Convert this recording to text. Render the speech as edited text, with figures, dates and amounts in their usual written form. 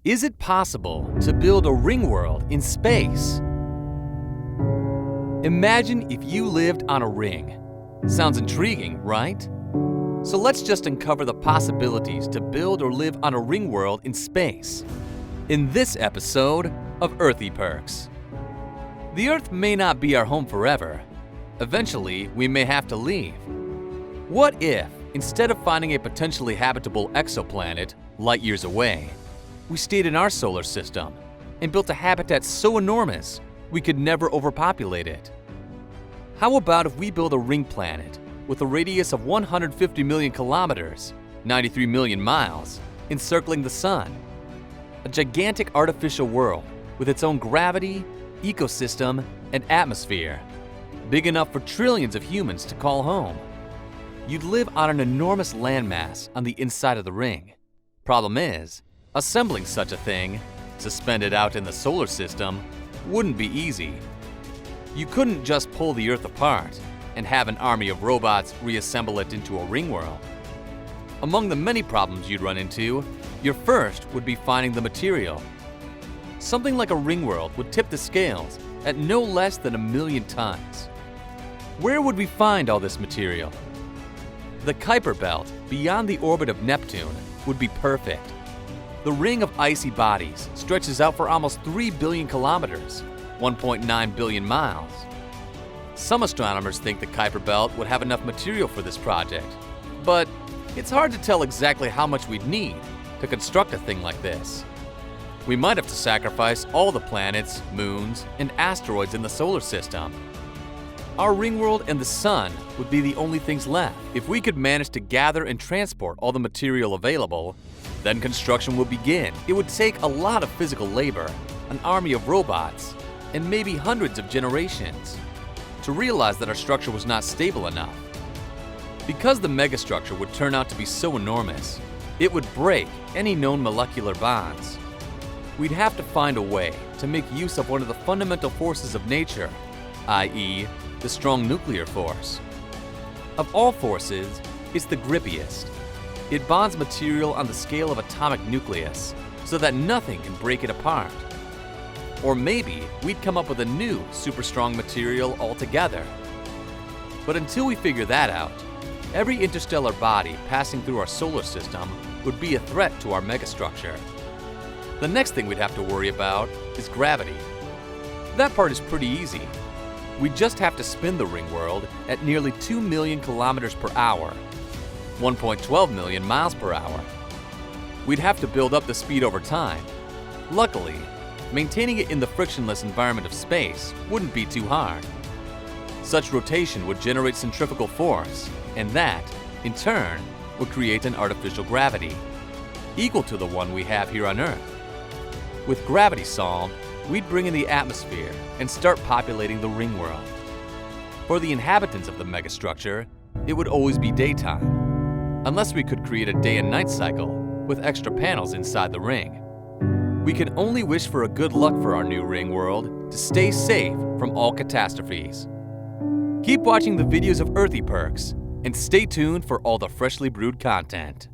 Is it possible to build a ring world in space? Imagine if you lived on a ring. Sounds intriguing, right? So let's just uncover the possibilities to build or live on a ring world in space in this episode of Earthy Perks. The Earth may not be our home forever. Eventually, we may have to leave. What if, instead of finding a potentially habitable exoplanet light years away, we stayed in our solar system and built a habitat so enormous we could never overpopulate it? How about if we build a ring planet with a radius of 150 million kilometers, 93 million miles, encircling the Sun? A gigantic artificial world with its own gravity, ecosystem, and atmosphere, big enough for trillions of humans to call home. You'd live on an enormous landmass on the inside of the ring. Problem is, assembling such a thing, suspended out in the solar system, wouldn't be easy. You couldn't just pull the Earth apart and have an army of robots reassemble it into a ring world. Among the many problems you'd run into, your first would be finding the material. Something like a ring world would tip the scales at no less than 1 million tons. Where would we find all this material? The Kuiper Belt beyond the orbit of Neptune would be perfect. The ring of icy bodies stretches out for almost 3 billion kilometers, 1.9 billion miles. Some astronomers think the Kuiper Belt would have enough material for this project, but it's hard to tell exactly how much we'd need to construct a thing like this. We might have to sacrifice all the planets, moons, and asteroids in the solar system. Our ring world and the Sun would be the only things left. If we could manage to gather and transport all the material available, then construction would begin. It would take a lot of physical labor, an army of robots, and maybe hundreds of generations to realize that our structure was not stable enough. Because the megastructure would turn out to be so enormous, it would break any known molecular bonds. We'd have to find a way to make use of one of the fundamental forces of nature, i.e., the strong nuclear force. Of all forces, it's the grippiest. It bonds material on the scale of atomic nucleus so that nothing can break it apart. Or maybe we'd come up with a new super strong material altogether. But until we figure that out, every interstellar body passing through our solar system would be a threat to our megastructure. The next thing we'd have to worry about is gravity. That part is pretty easy. We just have to spin the ring world at nearly 2 million kilometers per hour, 1.12 million miles per hour. We'd have to build up the speed over time. Luckily, maintaining it in the frictionless environment of space wouldn't be too hard. Such rotation would generate centrifugal force, and that, in turn, would create an artificial gravity, equal to the one we have here on Earth. With gravity solved, we'd bring in the atmosphere and start populating the ring world. For the inhabitants of the megastructure, it would always be daytime, unless we could create a day and night cycle with extra panels inside the ring. We can only wish for a good luck for our new ring world to stay safe from all catastrophes. Keep watching the videos of Earthy Perks and stay tuned for all the freshly brewed content.